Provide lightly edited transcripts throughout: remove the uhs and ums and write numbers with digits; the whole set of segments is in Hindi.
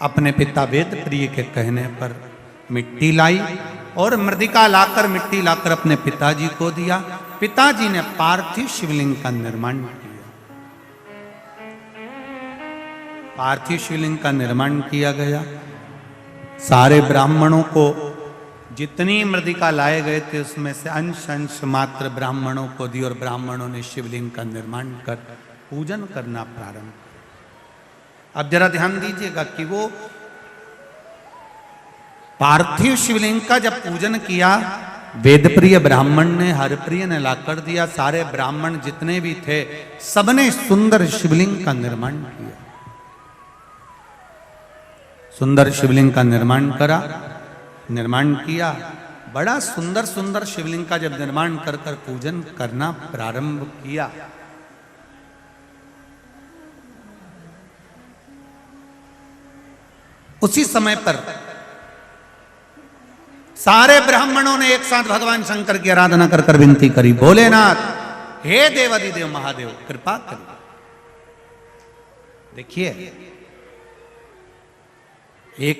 अपने पिता वेद प्रिय के कहने पर मिट्टी लाई और मृदिका लाकर मिट्टी लाकर अपने पिताजी को दिया। पिताजी ने पार्थिव शिवलिंग का निर्माण किया। पार्थिव शिवलिंग का निर्माण किया गया। सारे ब्राह्मणों को जितनी मृदिका लाए गए थे उसमें से अंश अंश मात्र ब्राह्मणों को दी और ब्राह्मणों ने शिवलिंग का निर्माण कर पूजन करना प्रारंभ किया। अब जरा ध्यान दीजिएगा कि वो पार्थिव शिवलिंग का जब पूजन किया, वेदप्रिय ब्राह्मण ने हरप्रिय ने लाकर दिया। सारे ब्राह्मण जितने भी थे सबने सुंदर शिवलिंग का निर्माण किया। सुंदर शिवलिंग का निर्माण किया। बड़ा सुंदर सुंदर शिवलिंग का जब निर्माण कर कर पूजन करना प्रारंभ किया, उसी समय पर सारे ब्राह्मणों ने एक साथ भगवान शंकर की आराधना कर कर विनती करी, भोलेनाथ हे देवादिदेव महादेव कृपा करिए। देखिए, एक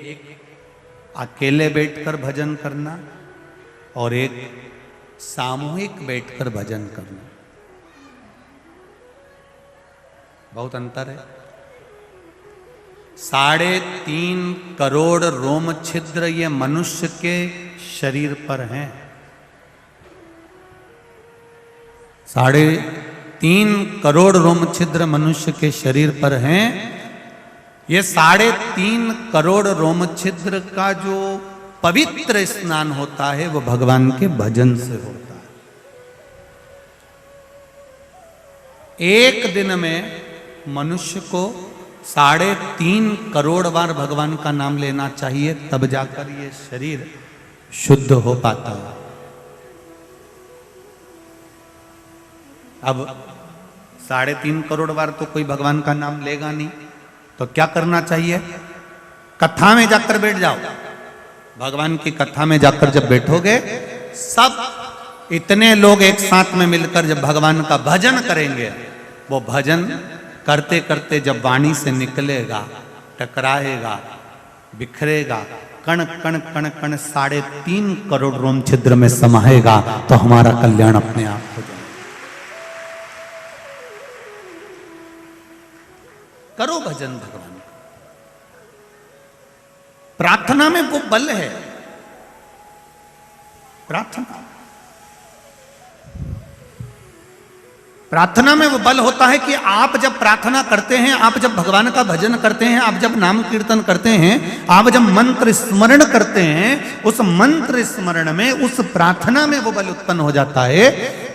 अकेले बैठकर भजन करना और एक सामूहिक बैठकर भजन करना, बहुत अंतर है। 3.5 करोड़ रोम छिद्र ये मनुष्य के शरीर पर हैं। 3.5 करोड़ रोम छिद्र मनुष्य के शरीर पर हैं। ये 3.5 करोड़ रोम छिद्र का जो पवित्र स्नान होता है वो भगवान के भजन से होता है। एक दिन में मनुष्य को 3.5 करोड़ बार भगवान का नाम लेना चाहिए, तब जाकर ये शरीर शुद्ध हो पाता है। अब 3.5 करोड़ बार तो कोई भगवान का नाम लेगा नहीं, तो क्या करना चाहिए? कथा में जाकर बैठ जाओ। भगवान की कथा में जाकर जब बैठोगे, सब इतने लोग एक साथ में मिलकर जब भगवान का भजन करेंगे, वो भजन करते करते जब वाणी से निकलेगा, टकराएगा, बिखरेगा, कण कण कण कण 3.5 करोड़ रोम छिद्र में समाएगा, तो हमारा कल्याण अपने आप हो जाएगा। करो भजन भगवान का। प्रार्थना में वो बल है। प्रार्थना में वो बल होता है कि आप जब प्रार्थना करते हैं, आप जब भगवान का भजन करते हैं, आप जब नाम कीर्तन करते हैं, आप जब मंत्र स्मरण करते हैं, उस मंत्र स्मरण में, उस प्रार्थना में वो बल उत्पन्न हो जाता है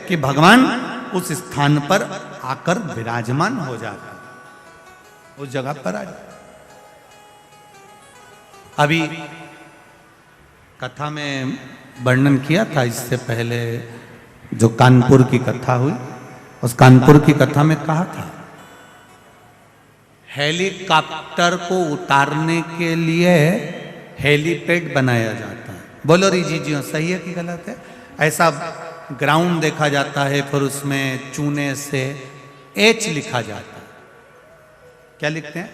कि भगवान उस स्थान पर आकर विराजमान हो जाता है, उस जगह पर आ जाए। अभी कथा में वर्णन किया था इससे पहले, जो कानपुर की कथा हुई, उस कानपुर की कथा में कहा था हेलीकॉप्टर को उतारने के लिए हेलीपैड बनाया जाता है। बोलो जी सही है कि गलत है? ऐसा ग्राउंड देखा जाता है, फिर उसमें चूने से एच लिखा जाता है। क्या लिखते हैं?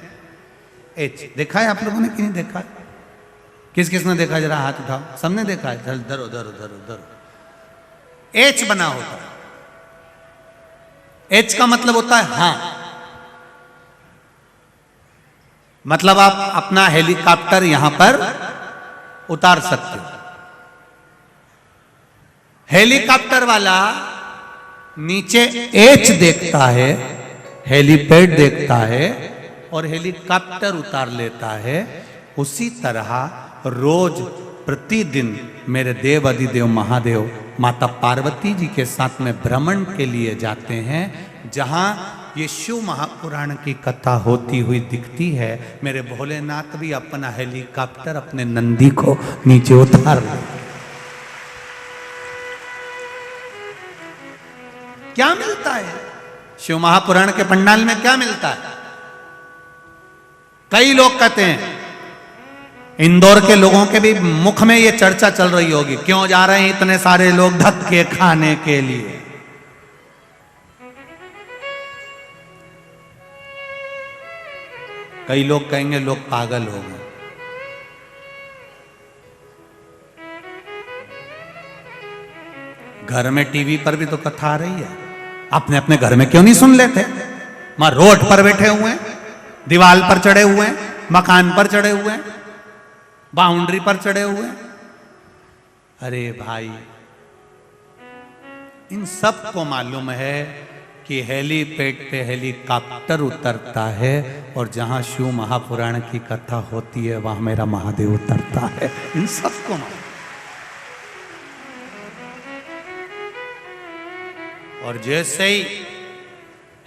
एच। देखा है आप लोगों ने कि नहीं देखा? किस किस ने देखा? जरा हाथ उठाओ। सबने देखा है? धरो धरो धरो धरो। एच बना होता है। एच का मतलब होता है हां, मतलब आप अपना हेलीकॉप्टर यहां पर उतार सकते हो। हेलीकॉप्टर वाला नीचे एच देखता है, हेलीपैड देखता है और हेलीकॉप्टर उतार लेता है। उसी तरह रोज प्रतिदिन मेरे देव अधिदेव महादेव माता पार्वती जी के साथ में भ्रमण के लिए जाते हैं। जहां ये शिव महापुराण की कथा होती हुई दिखती है, मेरे भोलेनाथ भी अपना हेलीकॉप्टर अपने नंदी को नीचे उतार लेते। क्या मिलता है शिव महापुराण के पंडाल में? क्या मिलता है? कई लोग कहते हैं, इंदौर के लोगों के भी मुख में ये चर्चा चल रही होगी, क्यों जा रहे हैं इतने सारे लोग धक्के खाने के लिए। कई लोग कहेंगे लोग पागल हो गए। घर में टीवी पर भी तो कथा आ रही है, अपने अपने घर में क्यों नहीं सुन लेते? वहां रोड पर बैठे हुए हैं, दीवार पर चढ़े हुए हैं, मकान पर चढ़े हुए हैं, बाउंड्री पर चढ़े हुए हैं। अरे भाई, इन सब को मालूम है कि हेलीपैड पे हेलीकॉप्टर उतरता है और जहां शिव महापुराण की कथा होती है वहां मेरा महादेव उतरता है। इन सबको मालूम। और जैसे ही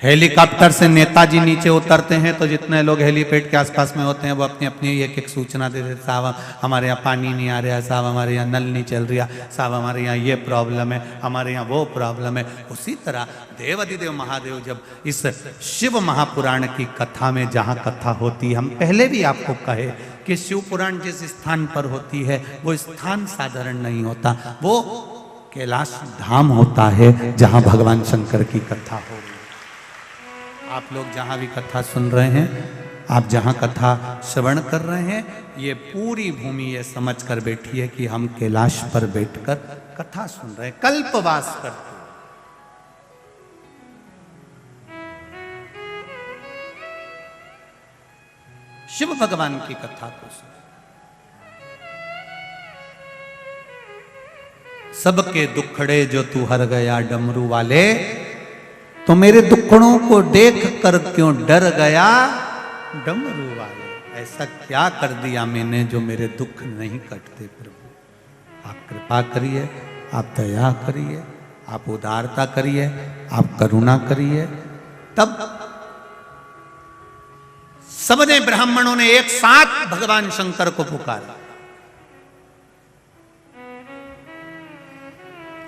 हेलीकॉप्टर से नेताजी नीचे उतरते हैं तो जितने लोग हेलीपैड के आसपास में होते हैं वो अपनी अपनी एक एक सूचना दे देते, साहब हमारे यहाँ पानी नहीं आ रहा, साहब हमारे यहाँ नल नहीं चल रहा, साहब हमारे यहाँ ये प्रॉब्लम है, हमारे यहाँ वो प्रॉब्लम है। उसी तरह देवाधिदेव महादेव जब इस शिव महापुराण की कथा में जहाँ कथा होती है, हम पहले भी आपको कहे कि शिव पुराण जिस स्थान पर होती है वो स्थान साधारण नहीं होता, वो कैलाश धाम होता है जहाँ भगवान शंकर की कथा होगी। आप लोग जहां भी कथा सुन रहे हैं, आप जहां कथा श्रवण कर रहे हैं, ये पूरी भूमि ये समझ कर बैठी है कि हम कैलाश पर बैठकर कथा सुन रहे हैं, कल्पवास करते हैं। शिव भगवान की कथा को सुन, सबके दुखड़े जो तू हर गया डमरू वाले, तो मेरे दुखड़ों को देख कर क्यों डर गया डमरू वाले। ऐसा क्या कर दिया मैंने जो मेरे दुख नहीं कटते प्रभु। आप कृपा करिए, आप दया करिए, आप उदारता करिए, आप करुणा करिए। तब सबने ब्राह्मणों ने एक साथ भगवान शंकर को पुकारा।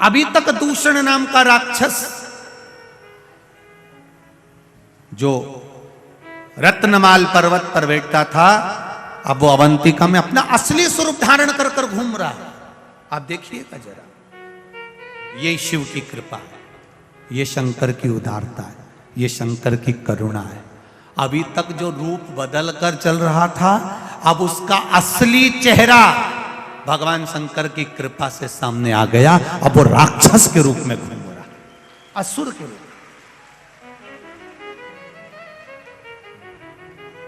अभी तक दूषण नाम का राक्षस जो रत्नमाल पर्वत पर बैठता था, अब वो अवंतिका में अपना असली स्वरूप धारण कर कर घूम रहा है। आप देखिएगा जरा, ये शिव की कृपा है, ये शंकर की उदारता है, ये शंकर की करुणा है। अभी तक जो रूप बदल कर चल रहा था, अब उसका असली चेहरा भगवान शंकर की कृपा से सामने आ गया। अब वो राक्षस के रूप में घूम रहा, असुर के रूप।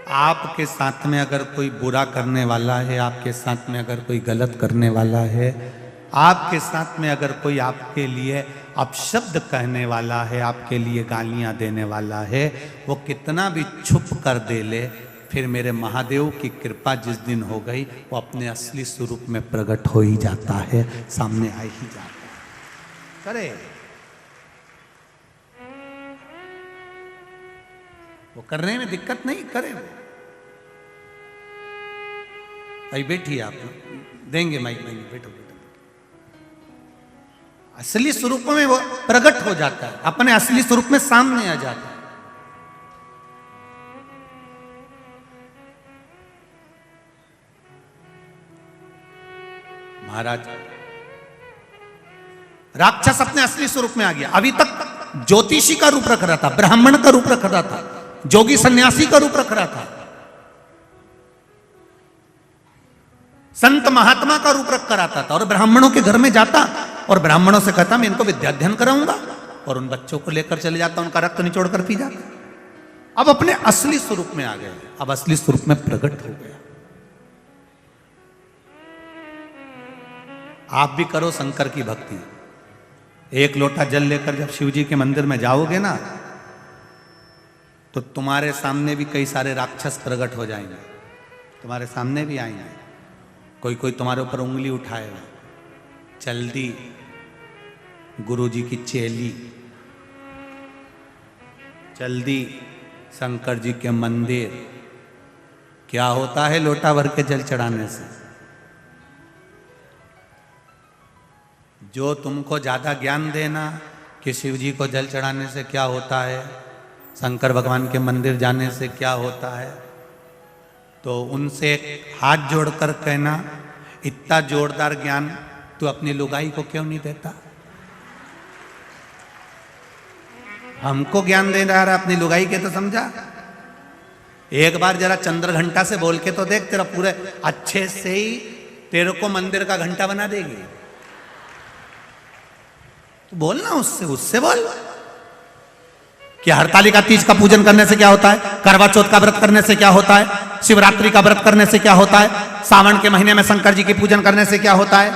आपके साथ में अगर कोई बुरा करने वाला है, आपके साथ में अगर कोई गलत करने वाला है, आपके साथ में अगर कोई आपके लिए अपशब्द कहने वाला है, आपके लिए गालियां देने वाला है, वो कितना भी छुप कर दे ले, फिर मेरे महादेव की कृपा जिस दिन हो गई, वो अपने असली स्वरूप में प्रकट हो ही जाता है, सामने आ ही जाता है। करे वो करने में दिक्कत नहीं, करे वो। भाई बैठिए, आप देंगे माइक, नहीं बैठो बैठो। असली स्वरूप में वो प्रकट हो जाता है, अपने असली स्वरूप में सामने आ जाता है। महाराज राक्षस अपने असली स्वरूप में आ गया। अभी तक ज्योतिषी का रूप रख रहा था, ब्राह्मण का रूप रख रहा था, जोगी सन्यासी का रूप रख रहा था, संत महात्मा का रूप रख कर आता था, और ब्राह्मणों के घर में जाता और ब्राह्मणों से कहता मैं इनको विद्याध्ययन कराऊंगा, और उन बच्चों को लेकर चले जाता, उनका रक्त निचोड़ कर पी जाता। अब अपने असली स्वरूप में आ गए, अब असली स्वरूप में प्रकट हो गया। आप भी करो शंकर की भक्ति। एक लोटा जल लेकर जब शिव जी के मंदिर में जाओगे ना, तो तुम्हारे सामने भी कई सारे राक्षस प्रकट हो जाएंगे, तुम्हारे सामने भी आएंगे। कोई कोई तुम्हारे ऊपर उंगली उठाएगा, चल दी गुरु जी की चेली, चल दी शंकर जी के मंदिर। क्या होता है लोटा भर के जल चढ़ाने से? जो तुमको ज्यादा ज्ञान देना कि शिव जी को जल चढ़ाने से क्या होता है, शंकर भगवान के मंदिर जाने से क्या होता है, तो उनसे हाथ जोड़कर कहना, इतना जोरदार ज्ञान तू अपनी लुगाई को क्यों नहीं देता? हमको ज्ञान दे रहा है, अपनी लुगाई के तो समझा। एक बार जरा चंद्र घंटा से बोल के तो देख, तेरा पूरे अच्छे से ही तेरे को मंदिर का घंटा बना देगी। तो बोलना उससे, उससे बोल कि हरतालिका तीज का पूजन करने से क्या होता है, करवा चौथ का व्रत करने से क्या होता है, शिवरात्रि का व्रत करने से क्या होता है, सावन के महीने में शंकर जी की पूजन करने से क्या होता है,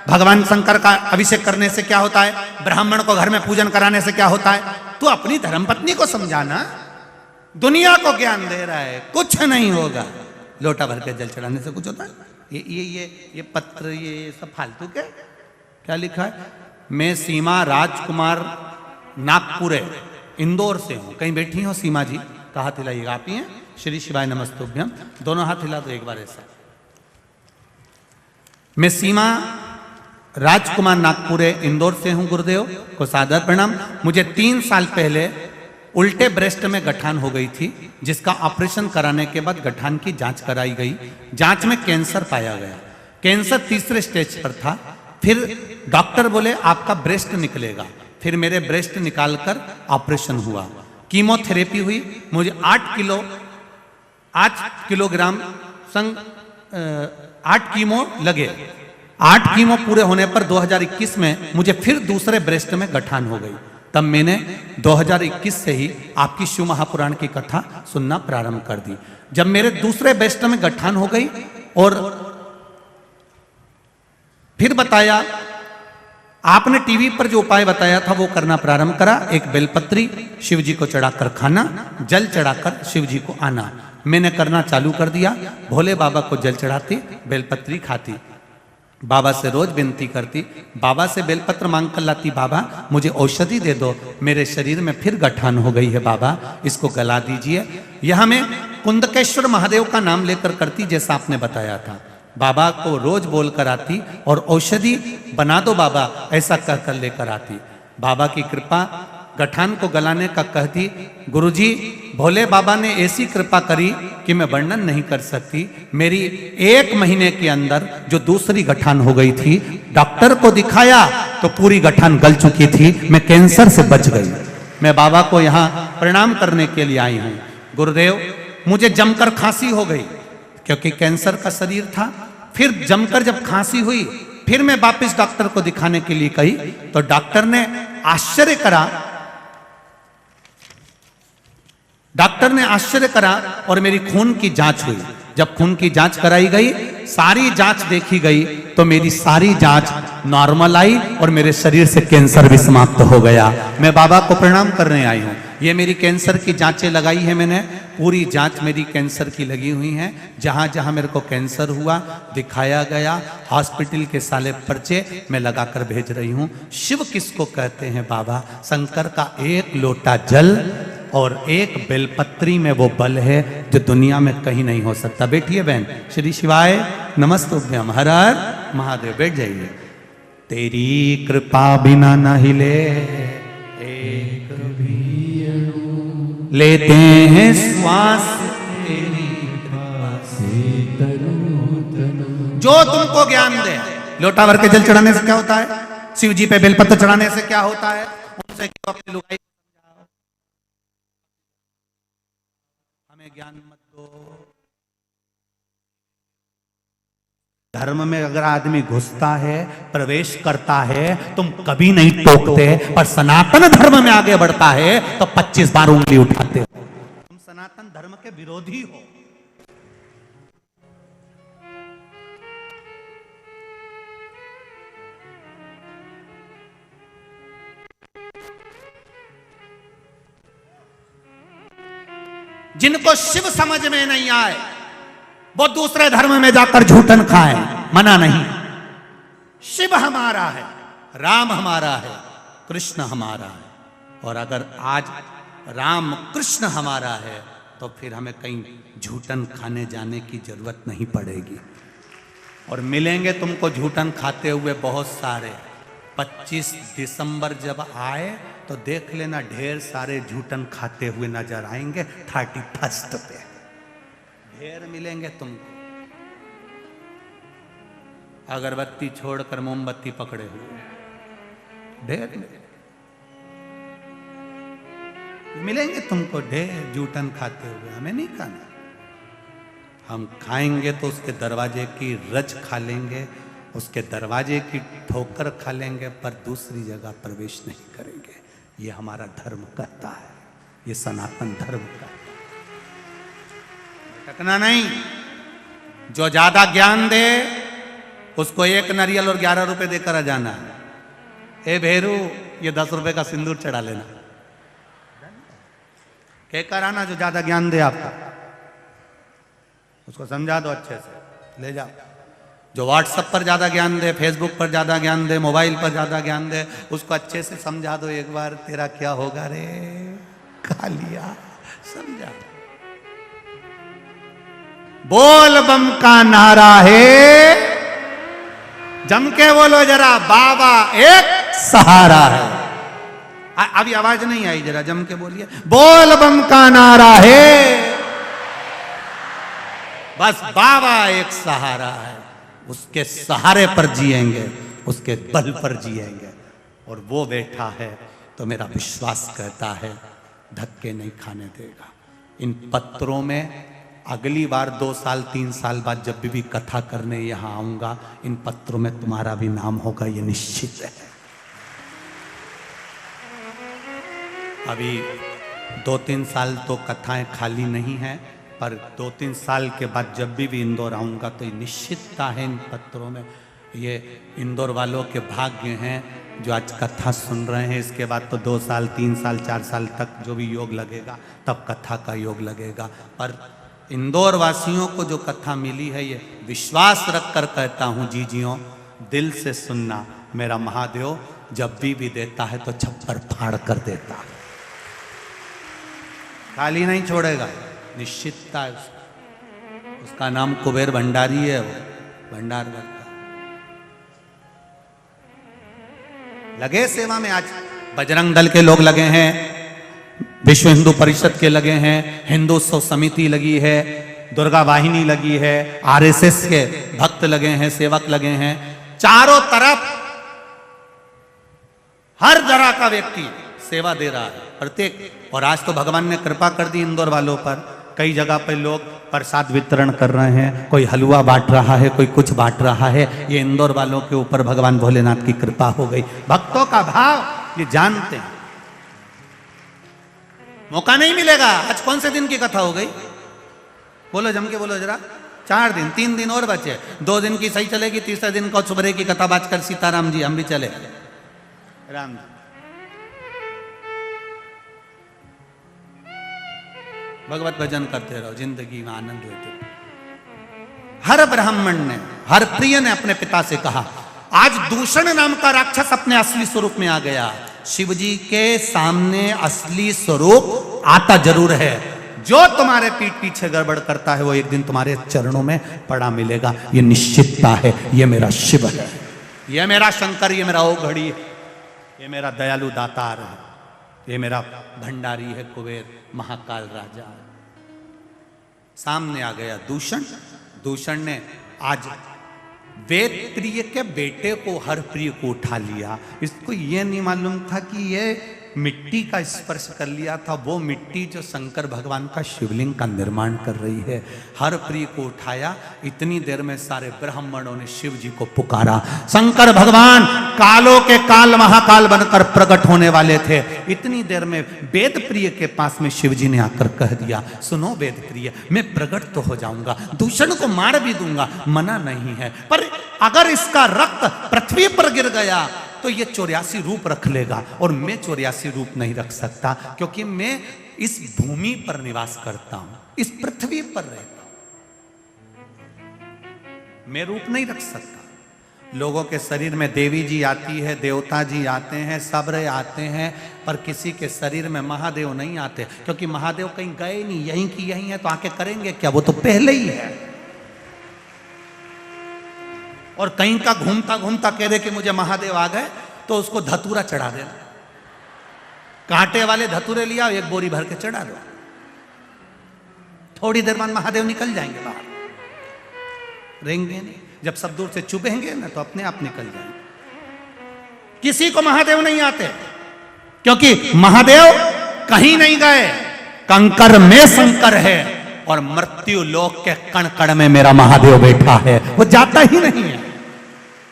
भगवान शंकर का अभिषेक करने से क्या होता है, ब्राह्मण को घर में पूजन कराने से क्या होता है। तू अपनी धर्मपत्नी को समझाना, दुनिया को ज्ञान दे रहा है, कुछ नहीं होगा। लोटा भर के जल चढ़ाने से कुछ होता है? ये पत्र ये सब फालतू के क्या लिखा है? मैं सीमा राजकुमार नागपुरे इंदौर से हूं। कहीं बैठी हो सीमा जी? का हाथ हिलाइएगा। आप ही हैं? श्री शिवाय नमस्तुभ्यम। दोनों हाथ हिला दो एक बार ऐसा। मैं सीमा राजकुमार नागपुरे इंदौर से हूं। गुरुदेव को सादर प्रणाम। मुझे 3 साल पहले उल्टे ब्रेस्ट में गठान हो गई थी, जिसका ऑपरेशन कराने के बाद गठान की जांच कराई गई। जांच में कैंसर पाया गया। कैंसर 3रे स्टेज पर था। फिर डॉक्टर बोले आपका ब्रेस्ट निकलेगा। फिर मेरे ब्रेस्ट निकालकर ऑपरेशन हुआ। कीमोथेरेपी हुई। मुझे 8 किलोग्राम संग 8 कीमो लगे। 8 कीमो पूरे होने पर 2021 में मुझे फिर दूसरे ब्रेस्ट में गठान हो गई। तब मैंने 2021 से ही आपकी शिव महापुराण की कथा सुनना प्रारंभ कर दी। जब मेरे दूसरे ब्रेस्ट में गठान हो गई और फिर बताया, आपने टीवी पर जो उपाय बताया था वो करना प्रारंभ करा। एक बेलपत्री शिव जी को चढ़ाकर खाना, जल चढ़ाकर शिव जी को आना। मैंने करना चालू कर दिया। भोले बाबा को जल चढ़ाती, बेलपत्री खाती, बाबा से रोज विनती करती, बाबा से बेलपत्र मांग कर लाती, बाबा मुझे औषधि दे दो, मेरे शरीर में फिर गठान हो गई है, बाबा इसको गला दीजिए। यह मैं कुंदकेश्वर महादेव का नाम लेकर करती, जैसा आपने बताया था। बाबा को रोज बोल कर आती और औषधि बना दो बाबा, ऐसा कहकर लेकर आती। बाबा की कृपा, गठान को गलाने का कहती। गुरुजी भोले बाबा ने ऐसी कृपा करी कि मैं वर्णन नहीं कर सकती। मेरी 1 महीने के अंदर जो दूसरी गठान हो गई थी, डॉक्टर को दिखाया तो पूरी गठान गल चुकी थी। मैं कैंसर से बच गई। मैं बाबा को यहाँ प्रणाम करने के लिए आई हूँ। गुरुदेव मुझे जमकर खांसी हो गई, क्योंकि कैंसर का शरीर था। फिर जमकर जब खांसी हुई, फिर मैं वापस डॉक्टर को दिखाने के लिए गई तो डॉक्टर ने आश्चर्य करा। डॉक्टर ने आश्चर्य करा और मेरी खून की जांच हुई। जब खून की जांच कराई गई, सारी जांच देखी गई तो मेरी सारी जांच नॉर्मल आई और मेरे शरीर से कैंसर भी समाप्त हो गया। मैं बाबा को प्रणाम करने आई हूँ। ये मेरी कैंसर की जांचें लगाई है मैंने, पूरी जांच मेरी कैंसर की लगी हुई हैं। जहाँ जहाँ मेरे को कैंसर हुआ दिखाया गया, हॉस्पिटल के साले पर्चे मैं लगाकर भेज रही हूँ। शिव किसको कहते हैं बाबा? शंकर का 1 लोटा जल और 1 बेलपत्री में वो बल है जो दुनिया में कहीं नहीं हो सकता। बैठिए बहन। श्री शिवाय नमस्तुभ्यम। हर हर महादेव। बैठ जाइए। तेरी कृपा बिना न हिले एक भी लेते हैं श्वास, तेरी कृपा से जो तुमको ज्ञान दे। लोटा भर के जल चढ़ाने से क्या होता है? शिव जी पे बेलपत्र चढ़ाने से क्या होता है? उनसे क्यों अपनी लुगाई हमें ज्ञान मत दो। धर्म में अगर आदमी घुसता है, प्रवेश करता है, तुम कभी नहीं टोकते, पर सनातन धर्म में आगे बढ़ता है तो 25 बार उंगली उठाते हो। तुम सनातन धर्म के विरोधी हो। जिनको शिव समझ में नहीं आए वो दूसरे धर्म में जाकर झूठन खाए, मना नहीं। शिव हमारा है, राम हमारा है, कृष्ण हमारा है। और अगर आज राम कृष्ण हमारा है तो फिर हमें कहीं झूठन खाने जाने की जरूरत नहीं पड़ेगी। और मिलेंगे तुमको झूठन खाते हुए बहुत सारे। 25 दिसंबर जब आए तो देख लेना, ढेर सारे झूठन खाते हुए नजर आएंगे। 31 पे ढेर मिलेंगे तुमको, अगरबत्ती छोड़कर मोमबत्ती पकड़े हुए ढेर मिलेंगे तुमको। ढेर झूठन खाते हुए हमें नहीं खाना। हम खाएंगे तो उसके दरवाजे की रज खा लेंगे उसके दरवाजे की ठोकर खा लेंगे पर दूसरी जगह प्रवेश नहीं करेंगे। ये हमारा धर्म कहता है, ये सनातन धर्म कहता है। भटकना नहीं। जो ज्यादा ज्ञान दे उसको 1 नारियल और 11 रुपए देकर आ जाना। ए भेरू, ये 10 रुपए का सिंदूर चढ़ा लेना। कहकर आना जो ज्यादा ज्ञान दे आपका, उसको समझा दो अच्छे से, ले जाओ। जो व्हाट्सएप पर ज्यादा ज्ञान दे, फेसबुक पर ज्यादा ज्ञान दे, मोबाइल पर ज्यादा ज्ञान दे, उसको अच्छे से समझा दो एक बार, तेरा क्या होगा रे, खा लिया। समझा दो। बोल बम का नारा है, जम के बोलो जरा, बाबा एक सहारा है। अभी आवाज नहीं आई, जरा जम के बोलिए। बोल बम का नारा है, बस बाबा एक सहारा है। उसके सहारे पर जिएंगे, उसके बल पर जिएंगे। और वो बैठा है तो मेरा विश्वास कहता है धक्के नहीं खाने देगा। इन पत्रों में अगली बार 2 साल 3 साल बाद जब भी कथा करने यहां आऊंगा, इन पत्रों में तुम्हारा भी नाम होगा, ये निश्चित है। अभी 2-3 साल तो कथाएं खाली नहीं है, पर 2-3 साल के बाद जब भी इंदौर आऊंगा तो ये निश्चितता है इन पत्रों में। ये इंदौर वालों के भाग्य हैं जो आज कथा सुन रहे हैं। इसके बाद तो 2 साल 3 साल 4 साल तक जो भी योग लगेगा तब कथा का योग लगेगा। पर इंदौर वासियों को जो कथा मिली है, ये विश्वास रख कर कहता हूँ जीजियों, दिल से सुनना। मेरा महादेव जब भी देता है तो छप्पर फाड़ कर देता है, खाली नहीं छोड़ेगा, निश्चितता है उसका। उसका नाम कुबेर भंडारी है, वो भंडार करता। लगे सेवा में। आज बजरंग दल के लोग लगे हैं, विश्व हिंदू परिषद के लगे हैं, हिंदू उत्सव समिति लगी है, दुर्गा वाहिनी लगी है, आरएसएस के भक्त लगे हैं, सेवक लगे हैं। चारों तरफ हर तरह का व्यक्ति सेवा दे रहा है, प्रत्येक। और आज तो भगवान ने कृपा कर दी इंदौर वालों पर। कई जगह पर लोग प्रसाद वितरण कर रहे हैं, कोई हलवा बांट रहा है, कोई कुछ बांट रहा है। ये इंदौर वालों के ऊपर भगवान भोलेनाथ की कृपा हो गई। भक्तों का भाव ये जानते हैं। मौका नहीं मिलेगा। आज कौन से दिन की कथा हो गई? बोलो जम के बोलो जरा। 4 दिन, 3 दिन और बचे। 2 दिन की सही चलेगी, तीसरे दिन को सुबह की कथा बात कर सीताराम जी हम भी चले। राम जी भगवत भजन करते रहो, जिंदगी में आनंद लेते रहो। हर ब्राह्मण ने, हर प्रिय ने अपने पिता से कहा, आज दूषण नाम का राक्षस अपने असली स्वरूप में आ गया। शिव जी के सामने असली स्वरूप आता जरूर है। जो तुम्हारे पीठ पीछे गड़बड़ करता है वो एक दिन तुम्हारे चरणों में पड़ा मिलेगा। ये निश्चितता है। ये मेरा शिव है, ये मेरा शंकर, ये मेरा ओघड़ी है, ये मेरा दयालु दातार है, ये मेरा भंडारी है, कुबेर महाकाल राजा। सामने आ गया दूषण। दूषण ने आज वेद प्रिय के बेटे को, हर प्रिय को उठा लिया। इसको ये नहीं मालूम था कि ये मिट्टी का स्पर्श कर लिया था, वो मिट्टी जो शंकर भगवान का शिवलिंग का निर्माण कर रही है। हर प्रिय को उठाया। इतनी देर में सारे ब्राह्मणों ने शिव जी को पुकारा। शंकर भगवान कालों के काल महाकाल बनकर प्रकट होने वाले थे। इतनी देर में वेद प्रिय के पास में शिव जी ने आकर कह दिया, सुनो वेद प्रिय, मैं प्रकट तो हो जाऊंगा, दूषण को मार भी दूंगा, मना नहीं है, पर अगर इसका रक्त पृथ्वी पर गिर गया तो ये 84 रूप रख लेगा, और मैं 84 रूप नहीं रख सकता, क्योंकि मैं इस भूमि पर निवास करता हूं, इस पृथ्वी पर रहता हूं। मैं रूप नहीं रख सकता। लोगों के शरीर में देवी जी आती है, देवता जी आते हैं, सब्र आते हैं, पर किसी के शरीर में महादेव नहीं आते, क्योंकि महादेव कहीं गए नहीं, यहीं की यहीं है, तो आके करेंगे क्या? वो तो पहले ही है। और कहीं का घूमता घूमता कह दे कि मुझे महादेव आ गए, तो उसको धतूरा चढ़ा देना। कांटे वाले धतूरे लिया, 1 बोरी भर के चढ़ा दो, थोड़ी देर बाद महादेव निकल जाएंगे बाहर, रहेंगे नहीं। जब सब दूर से चुभेंगे ना तो अपने आप निकल जाएंगे। किसी को महादेव नहीं आते, क्योंकि महादेव कहीं नहीं गए, कंकर में शंकर है, और मृत्यु लोक के कण कण में मेरा महादेव बैठा है, वो जाता ही नहीं है।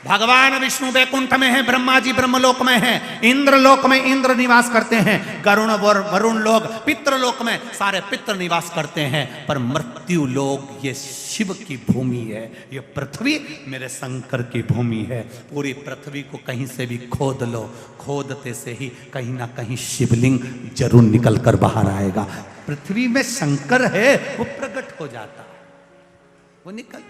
भगवान विष्णु वैकुंठ में है, ब्रह्मा जी ब्रह्मलोक में है, इंद्रलोक में इंद्र निवास करते हैं, गरुण वरुण लोग पितृलोक में सारे पितृ निवास करते हैं, पर मृत्यु लोक ये शिव की भूमि है, ये पृथ्वी मेरे शंकर की भूमि है। पूरी पृथ्वी को कहीं से भी खोद लो, खोदते से ही कहीं ना कहीं शिवलिंग जरूर निकल कर बाहर आएगा। पृथ्वी में शंकर है, वो प्रकट हो जाता है, वो निकल,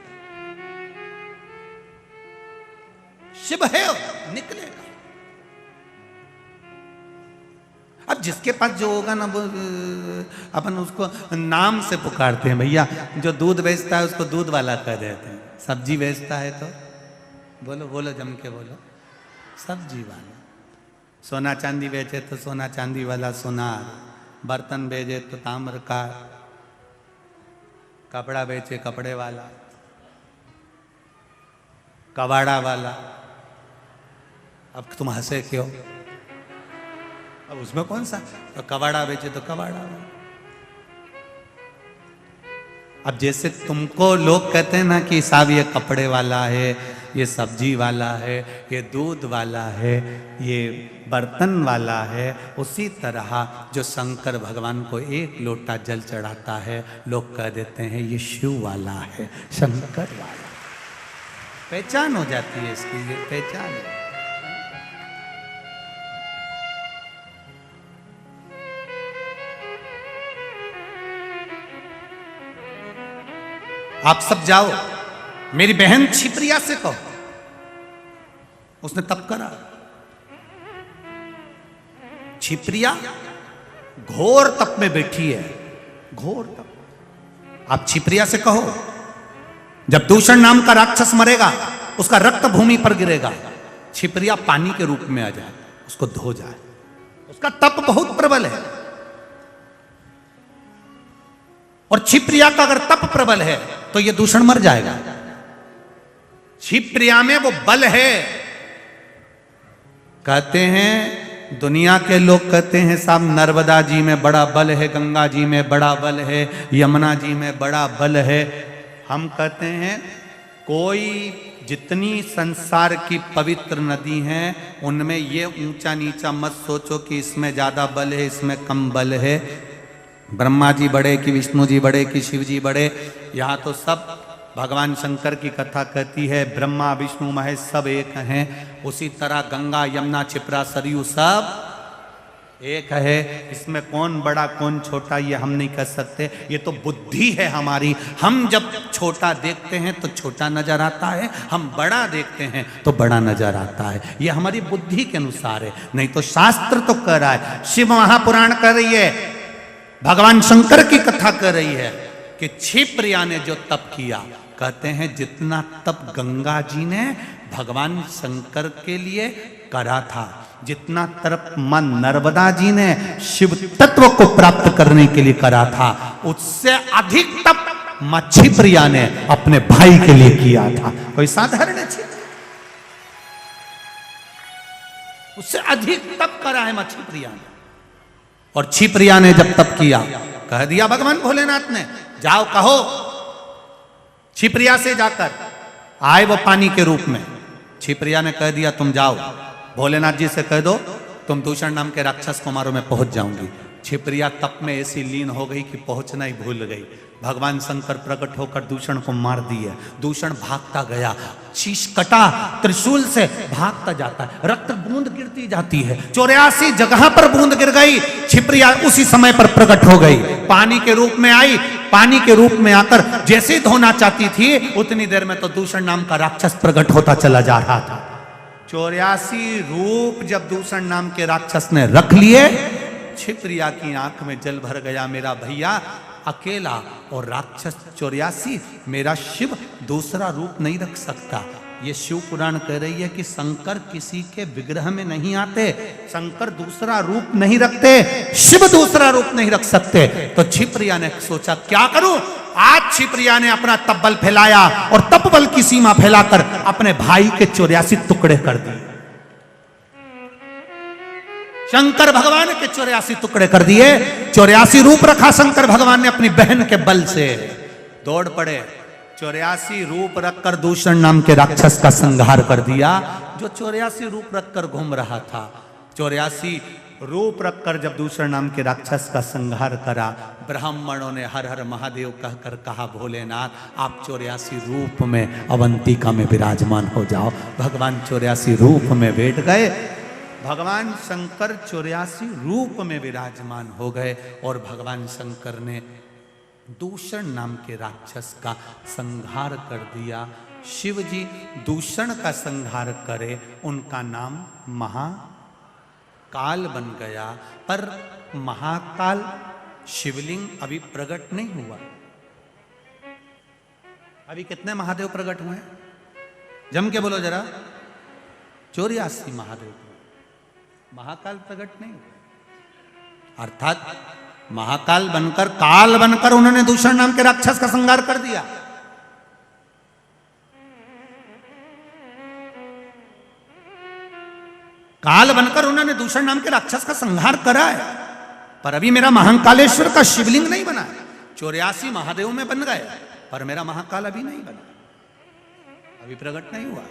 शिव है निकलेगा। अब जिसके पास जो होगा ना वो अपन उसको नाम से पुकारते हैं। भैया जो दूध बेचता है उसको दूध वाला कह देते हैं, सब्जी बेचता है तो बोलो बोलो जम के बोलो सब्जी वाला, सोना चांदी बेचे तो सोना चांदी वाला सोनार, बर्तन बेचे तो ताम्र का, कपड़ा बेचे कपड़े वाला, कबाड़ा वाला। अब तुम हंसे क्यों? अब उसमें कौन सा, तो कबाड़ा बेचे तो कबाड़ा वाला। अब जैसे तुमको लोग कहते हैं ना कि साहब ये कपड़े वाला है, ये सब्जी वाला है, ये दूध वाला है, ये बर्तन वाला है, उसी तरह जो शंकर भगवान को एक लोटा जल चढ़ाता है लोग कह देते हैं ये शिव वाला है, शंकर वाला। पहचान हो जाती है इसकी, ये पहचान है। आप सब जाओ, मेरी बहन छिप्रिया से कहो, उसने तप करा। छिप्रिया घोर तप में बैठी है, घोर तप। आप छिप्रिया से कहो जब दूषण नाम का राक्षस मरेगा उसका रक्त भूमि पर गिरेगा, छिप्रिया पानी के रूप में आ जाए, उसको धो जाए। उसका तप बहुत प्रबल है, और छिप्रिया का अगर तप प्रबल है तो ये दूषण मर जाएगा। छिप्रिया में वो बल है। कहते हैं दुनिया के लोग कहते हैं साहब नर्मदा जी में बड़ा बल है, गंगा जी में बड़ा बल है, यमुना जी में बड़ा बल है। हम कहते हैं कोई जितनी संसार की पवित्र नदी हैं उनमें ये ऊंचा नीचा मत सोचो कि इसमें ज्यादा बल है, इसमें कम बल है। ब्रह्मा जी बड़े कि विष्णु जी बड़े कि शिव जी बड़े, यहाँ तो सब भगवान शंकर की कथा कहती है ब्रह्मा विष्णु महेश सब एक हैं। उसी तरह गंगा यमुना छिप्रा सरयू सब एक है। इसमें कौन बड़ा कौन छोटा ये हम नहीं कह सकते, ये तो बुद्धि है हमारी। हम जब छोटा देखते हैं तो छोटा नजर आता है, हम बड़ा देखते हैं तो बड़ा नजर आता है। ये हमारी बुद्धि के अनुसार है, नहीं तो शास्त्र तो कह रहा है, शिव महापुराण कह रही है, भगवान शंकर की कथा कर रही है कि छिप्रिया ने जो तप किया, कहते हैं जितना तप गंगा जी ने भगवान शंकर के लिए करा था, जितना तप मां नर्मदा जी ने शिव तत्व को प्राप्त करने के लिए करा था, उससे अधिक तप मां छिप्रिया ने अपने भाई के लिए किया था। कोई साधारण है? उससे अधिक तप करा है मां छिप्रिया ने। और छिप्रिया ने जब तप किया, कह दिया भगवान भोलेनाथ ने जाओ कहो, छिप्रिया से जाकर आए वो पानी के रूप में। छिप्रिया ने कह दिया तुम जाओ, भोलेनाथ जी से कह दो तुम दूषण नाम के राक्षस को मारो, मैं पहुंच जाऊंगी। छिप्रिया तप में ऐसी लीन हो गई कि पहुंचना ही भूल गई। भगवान शंकर प्रकट होकर दूषण को मार दिए। दूषण भागता गया, शीश कटा त्रिशूल से भागता जाता है, रक्त बूंद गिरती जाती है। 84 जगह पर बूंद गिर गई। छिप्रिया उसी समय पर प्रकट हो गई, पानी के रूप में आई। पानी के रूप में आकर जैसे धोना चाहती थी उतनी देर में तो दूषण नाम का राक्षस प्रकट होता चला जा रहा था। 84 रूप जब दूषण नाम के राक्षस ने रख लिए, छिप्रिया की आंख में जल भर गया। मेरा भैया अकेला और राक्षस 84, मेरा शिव दूसरा रूप नहीं रख सकता। ये शिव पुराण कह रही है कि शंकर किसी के विग्रह में नहीं आते, शंकर दूसरा रूप नहीं रखते, शिव दूसरा रूप नहीं रख सकते। तो छिप्रिया ने सोचा क्या करूं। आज छिप्रिया ने अपना तप बल फैलाया और तप बल की सीमा फैलाकर अपने भाई के 84 टुकड़े कर दिए। शंकर भगवान के 84 टुकड़े कर दिए। 84 रूप रखा शंकर भगवान ने अपनी बहन के बल से। दौड़ पड़े 84 रूप रखकर दूषण नाम के राक्षस का संहार कर दिया। जो 84 रूप रखकर घूम रहा था, 84 रूप रखकर जब दूषण नाम के राक्षस का संहार करा, ब्राह्मणों ने हर हर महादेव कहकर कहा, भोलेनाथ आप 84 रूप में अवंतिका में विराजमान हो जाओ। भगवान 84 रूप में बैठ गए। भगवान शंकर 84 रूप में विराजमान हो गए और भगवान शंकर ने दूषण नाम के राक्षस का संहार कर दिया। शिव जी दूषण का संहार करे, उनका नाम महाकाल बन गया। पर महाकाल शिवलिंग अभी प्रकट नहीं हुआ। अभी कितने महादेव प्रकट हुए हैं? जम के बोलो जरा। 84 महादेव। महाकाल प्रकट नहीं हुआ, अर्थात महाकाल बनकर, काल बनकर उन्होंने दूषण नाम के राक्षस का संहार कर दिया। काल बनकर उन्होंने दूषण नाम के राक्षस का संहार करा है, पर अभी मेरा महाकालेश्वर का शिवलिंग नहीं बना है। 84 महादेव में बन गए, पर मेरा महाकाल अभी नहीं बना, अभी प्रकट नहीं हुआ।